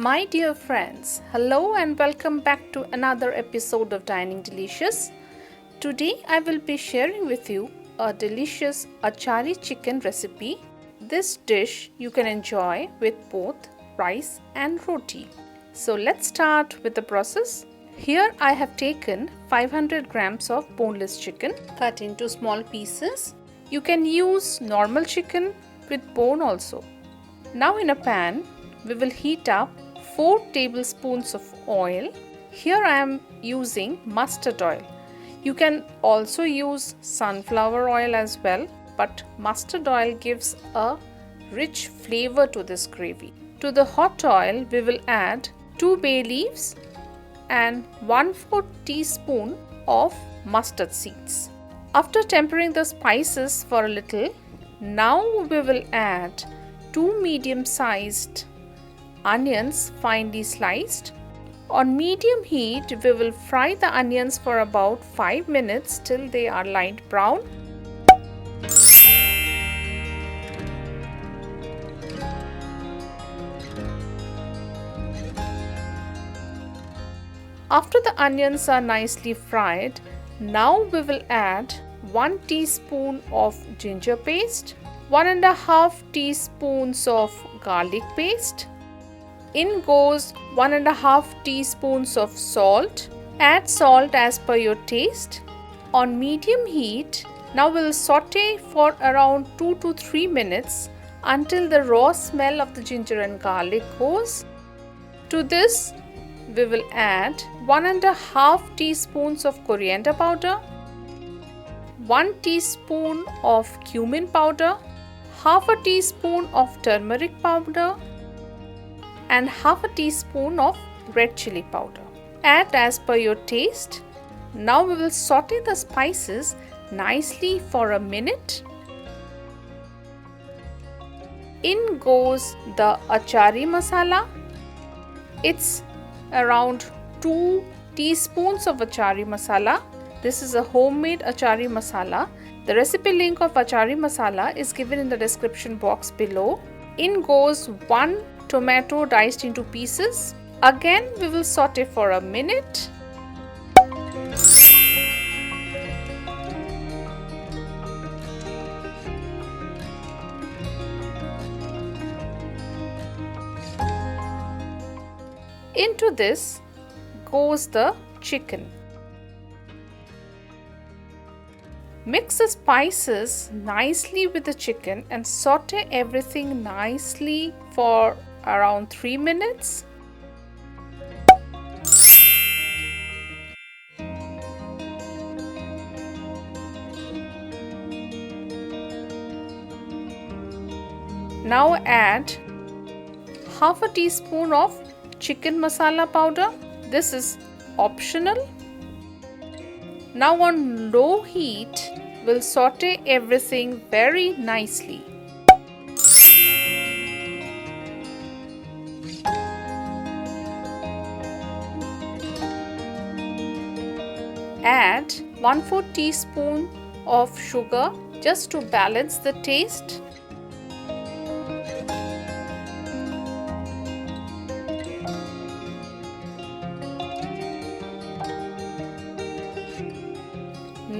My dear friends, hello and welcome back to another episode of Dining Delicious. Today I will be sharing with you a delicious Achari chicken recipe. This dish you can enjoy with both rice and roti. So let's start with the process. Here I have taken 500 grams of boneless chicken cut into small pieces. You can use normal chicken with bone also. Now in a pan, we will heat up 4 tablespoons of oil. Here I am using mustard oil. You can also use sunflower oil as well, but mustard oil gives a rich flavor to this gravy. To the hot oil, we will add 2 bay leaves and 1/4 teaspoon of mustard seeds. After tempering the spices for a little, now we will add 2 medium-sized onions finely sliced. On medium heat, we will fry the onions for about 5 minutes till they are light brown. After the onions are nicely fried, now we will add 1 teaspoon of ginger paste, 1.5 teaspoons of garlic paste. In goes 1.5 teaspoons of salt. Add salt as per your taste. On medium heat, now we'll saute for around 2 to 3 minutes until the raw smell of the ginger and garlic goes. To this, we will add 1.5 teaspoons of coriander powder, 1 teaspoon of cumin powder, half a teaspoon of turmeric powder, and half a teaspoon of red chili powder. Add as per your taste. Now we will saute the spices nicely for a minute. In goes the Achari masala. It's around 2 teaspoons of Achari masala. This is a homemade Achari masala. The recipe link of Achari masala is given in the description box below. In goes 1 tomato diced into pieces. Again, we will saute for a minute. Into this goes the chicken. Mix the spices nicely with the chicken and saute everything nicely for around 3 minutes. Now add half a teaspoon of chicken masala powder. This is optional. Now on low heat, we'll saute everything very nicely. Add 1/4 teaspoon of sugar just to balance the taste.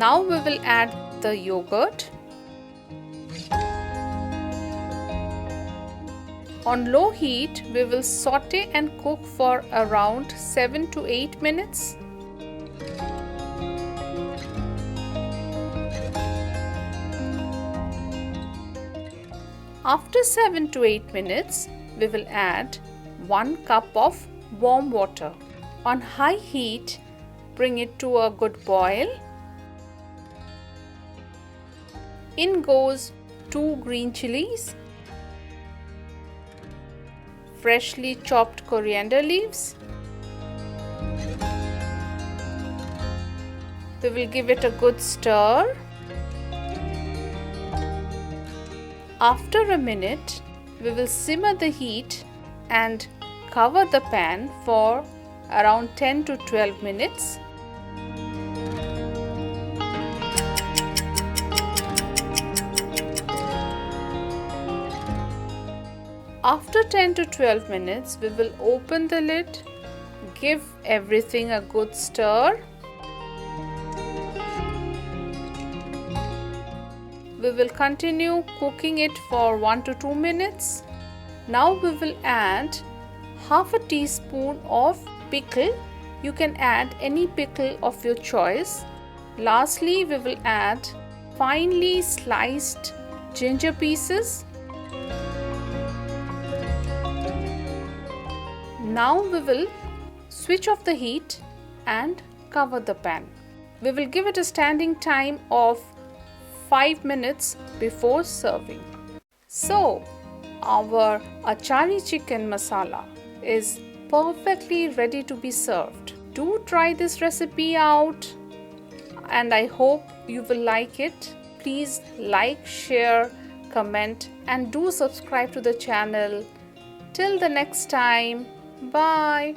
Now we will add the yogurt. On low heat, we will saute and cook for around 7 to 8 minutes. After 7 to 8 minutes, we will add 1 cup of warm water. On high heat, bring it to a good boil. In goes 2 green chilies, freshly chopped coriander leaves. We will give it a good stir. After a minute, we will simmer the heat and cover the pan for around 10 to 12 minutes. After 10 to 12 minutes, we will open the lid, give everything a good stir. We will continue cooking it for 1 to 2 minutes. Now we will add half a teaspoon of pickle. You can add any pickle of your choice. Lastly, we will add finely sliced ginger pieces. Now we will switch off the heat and cover the pan. We will give it a standing time of 5 minutes before serving. So, our Achari chicken masala is perfectly ready to be served. Do try this recipe out and I hope you will like it. Please like, share, comment and do subscribe to the channel. Till the next time, bye.